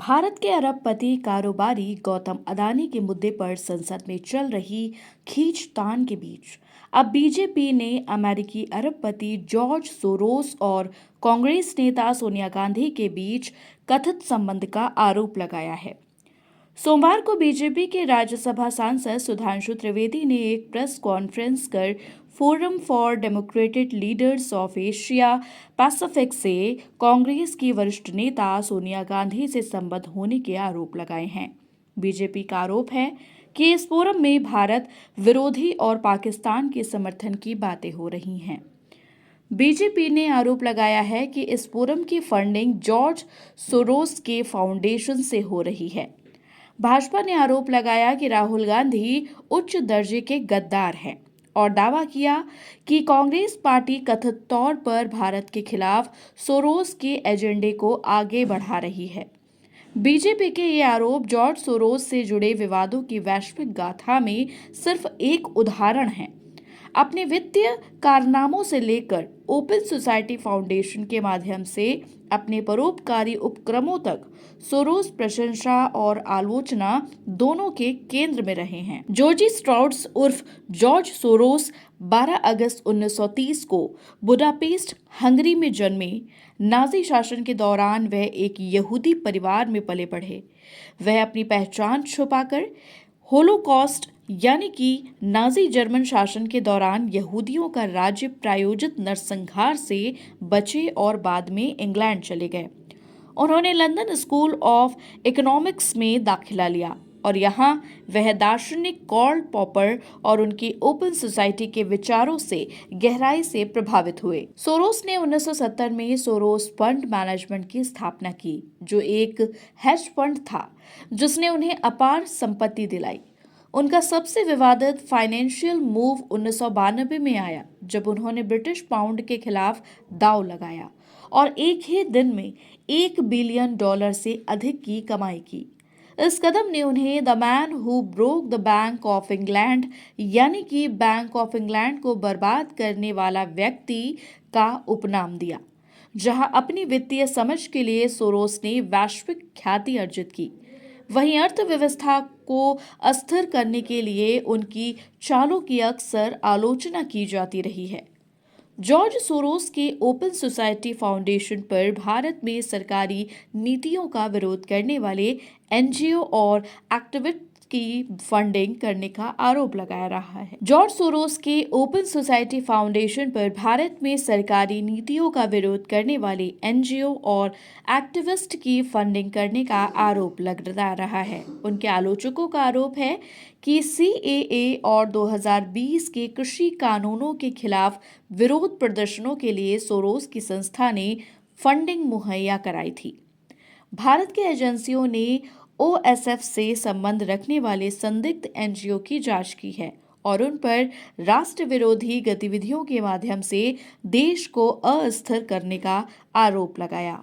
भारत के अरबपति कारोबारी गौतम अडानी के मुद्दे पर संसद में चल रही खींचतान के बीच अब बीजेपी ने अमेरिकी अरबपति जॉर्ज सोरोस और कांग्रेस नेता सोनिया गांधी के बीच कथित संबंध का आरोप लगाया है। सोमवार को बीजेपी के राज्यसभा सांसद सुधांशु त्रिवेदी ने एक प्रेस कॉन्फ्रेंस कर forum for democratic leaders of Asia Pacific से कांग्रेस की वरिष्ठ नेता सोनिया गांधी से संबद्ध होने के आरोप लगाए हैं। बीजेपी का आरोप है कि इस फोरम में भारत विरोधी और पाकिस्तान के समर्थन की बातें हो रही हैं। बीजेपी ने आरोप लगाया है कि इस फोरम की फंडिंग जॉर्ज सोरोस के फाउंडेशन से हो रही है। भाजपा ने आरोप लगाया कि राहुल गांधी उच्च दर्जे के गद्दार हैं और दावा किया कि कांग्रेस पार्टी कथित तौर पर भारत के खिलाफ सोरोस के एजेंडे को आगे बढ़ा रही है। बीजेपी के ये आरोप जॉर्ज सोरोस से जुड़े विवादों की वैश्विक गाथा में सिर्फ एक उदाहरण है। अपने वित्तीय कारनामों से लेकर ओपन सोसाइटी फाउंडेशन के माध्यम से अपने परोपकारी उपक्रमों तक सोरोस प्रशंसा और आलोचना दोनों के केंद्र में रहे हैं। जॉर्जी स्ट्राउड्स उर्फ जॉर्ज सोरोस 12 अगस्त 1930 को बुडापेस्ट हंगरी में जन्मे। नाजी शासन के दौरान वह एक यहूदी परिवार में पले बढ़े। वह अपनी पहचान छुपाकर होलोकॉस्ट यानी कि नाजी जर्मन शासन के दौरान यहूदियों का राज्य प्रायोजित नरसंहार से बचे और बाद में इंग्लैंड चले गए। उन्होंने लंदन स्कूल ऑफ इकोनॉमिक्स में दाखिला लिया और यहाँ वह दार्शनिक कार्ल पॉपर और उनकी ओपन सोसाइटी के विचारों से गहराई से प्रभावित हुए। सोरोस ने 1970 में सोरोस फंड मैनेजमेंट की स्थापना की, जो एक हेज फंड था जिसने उन्हें अपार संपत्ति दिलाई। उनका सबसे विवादित फाइनेंशियल मूव 1992 में आया, जब उन्होंने ब्रिटिश पाउंड के खिलाफ दांव लगाया और एक ही दिन में $1 बिलियन से अधिक की कमाई की। इस कदम ने उन्हें the man who broke the bank of England यानी कि बैंक ऑफ इंग्लैंड को बर्बाद करने वाला व्यक्ति का उपनाम दिया। जहां अपनी वित्तीय समझ के लिए सोरोस ने वैश्विक ख्याति अर्जित की, वहीं अर्थव्यवस्था को अस्थिर करने के लिए उनकी चालों की अक्सर आलोचना की जाती रही है। जॉर्ज सोरोस के ओपन सोसाइटी फाउंडेशन पर भारत में सरकारी नीतियों का विरोध करने वाले एनजीओ और एक्टिविस्ट की फंडिंग करने का आरोप लगाया रहा है। जॉर्ज सोरोस के ओपन सोसाइटी फाउंडेशन पर भारत में सरकारी नीतियों का विरोध करने वाले एनजीओ और एक्टिविस्ट की फंडिंग करने का आरोप लगा रहा है। उनके आलोचकों का आरोप है कि सीएए और 2020 के कृषि कानूनों के खिलाफ विरोध प्रदर्शनों के लिए सोरोस की संस्था ने फंडिंग मुहैया कराई थी। भारत की एजेंसियों ने ओएसएफ से संबंध रखने वाले संदिग्ध एनजीओ की जांच की है और उन पर राष्ट्र विरोधी गतिविधियों के माध्यम से देश को अस्थिर करने का आरोप लगाया।